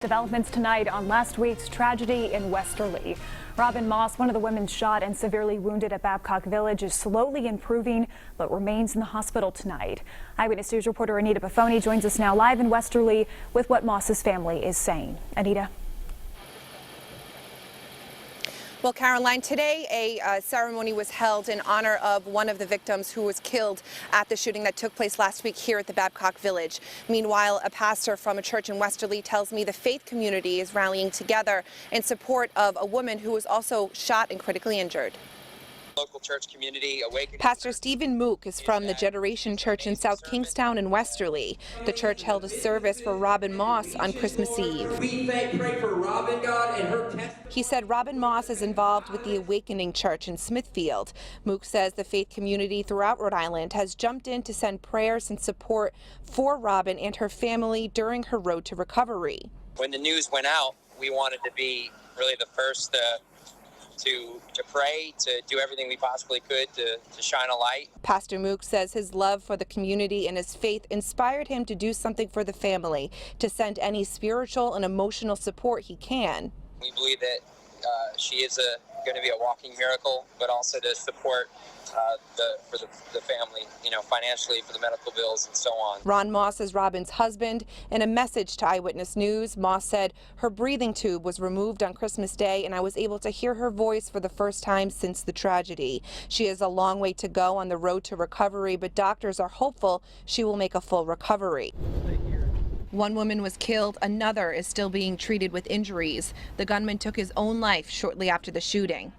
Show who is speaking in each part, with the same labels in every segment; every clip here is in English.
Speaker 1: Developments tonight on last week's tragedy in Westerly. Robin Moss, one of the women shot and severely wounded at Babcock Village, is slowly improving but remains in the hospital tonight. Eyewitness News reporter Anita Buffoni joins us now live in Westerly with what Moss's family is saying. Anita.
Speaker 2: Well, Caroline, today a ceremony was held in honor of one of the victims who was killed at the shooting that took place last week here at the Babcock Village. Meanwhile, a pastor from a church in Westerly tells me the faith community is rallying together in support of a woman who was also shot and critically injured.
Speaker 3: Local church community awakening.
Speaker 2: Pastor Stephen Mook is from the Generation Church in South Kingstown in Westerly. The church held a service for Robin Moss on Christmas Eve.
Speaker 4: We pray for Robin, God, and her testimony.
Speaker 2: He said Robin Moss is involved with the Awakening Church in Smithfield. Mook says the faith community throughout Rhode Island has jumped in to send prayers and support for Robin and her family during her road to recovery.
Speaker 3: When the news went out, we wanted to be really the first to pray, to do everything we possibly could to shine a light.
Speaker 2: Pastor Mook says his love for the community and his faith inspired him to do something for the family, to send any spiritual and emotional support he can.
Speaker 3: We believe that she is going to be a walking miracle, but also to support for the family, financially for the medical bills and so on.
Speaker 2: Ron Moss is Robin's husband. In a message to Eyewitness News, Moss said her breathing tube was removed on Christmas Day and I was able to hear her voice for the first time since the tragedy. She has a long way to go on the road to recovery, but doctors are hopeful she will make a full recovery. One woman was killed, another is still being treated with injuries. The gunman took his own life shortly after the shooting.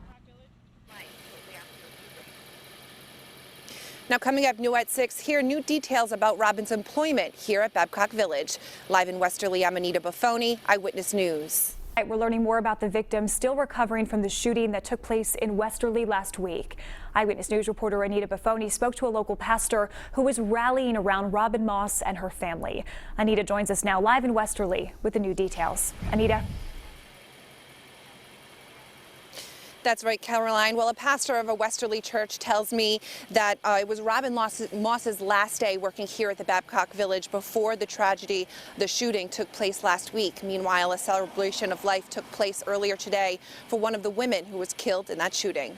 Speaker 2: Now coming up new at 6, here new details about Robin's employment here at Babcock Village. Live in Westerly, I'm Anita Buffoni, Eyewitness News.
Speaker 1: We're learning more about the victim still recovering from the shooting that took place in Westerly last week. Eyewitness News reporter Anita Buffoni spoke to a local pastor who was rallying around Robin Moss and her family. Anita joins us now live in Westerly with the new details. Anita.
Speaker 2: That's right, Caroline. Well, a pastor of a Westerly church tells me that it was Robin Moss's last day working here at the Babcock Village before the tragedy, the shooting, took place last week. Meanwhile, a celebration of life took place earlier today for one of the women who was killed in that shooting.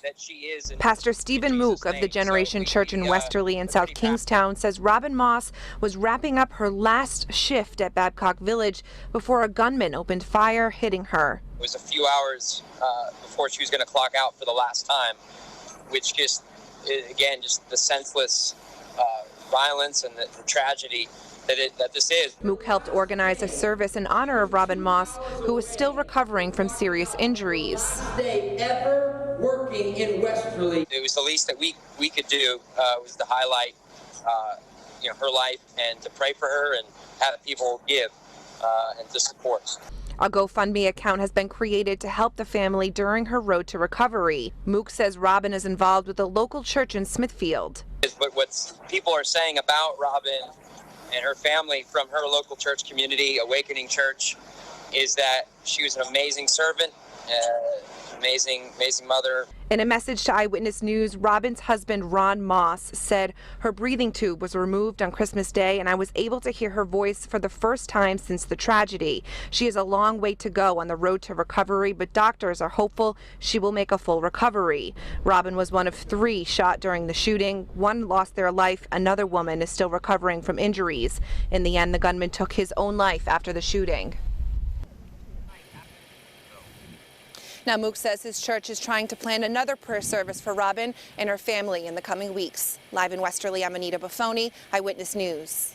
Speaker 3: That she is
Speaker 2: Pastor Stephen Mook of the Generation Church in Westerly and South Kingstown says Robin Moss was wrapping up her last shift at Babcock Village before a gunman opened fire, hitting her.
Speaker 3: It was a few hours before she was going to clock out for the last time, which just the senseless violence and the tragedy that this is.
Speaker 2: Mook helped organize a service in honor of Robin Moss, who is still recovering from serious injuries.
Speaker 4: Ever working in Westerly.
Speaker 3: It was the least that we could do was to highlight her life and to pray for her and have people give and to support.
Speaker 2: A GoFundMe account has been created to help the family during her road to recovery. Mook says Robin is involved with a local church in Smithfield.
Speaker 3: What people are saying about Robin and her family from her local church community, Awakening Church, is that she was an amazing servant, amazing mother.
Speaker 2: In a message to Eyewitness News, Robin's husband, Ron Moss, said her breathing tube was removed on Christmas Day and I was able to hear her voice for the first time since the tragedy. She has a long way to go on the road to recovery, but doctors are hopeful she will make a full recovery. Robin was one of 3 shot during the shooting. One lost their life. Another woman is still recovering from injuries. In the end, the gunman took his own life after the shooting. Now, Mook says his church is trying to plan another prayer service for Robin and her family in the coming weeks. Live in Westerly, I'm Anita Buffoni, Eyewitness News.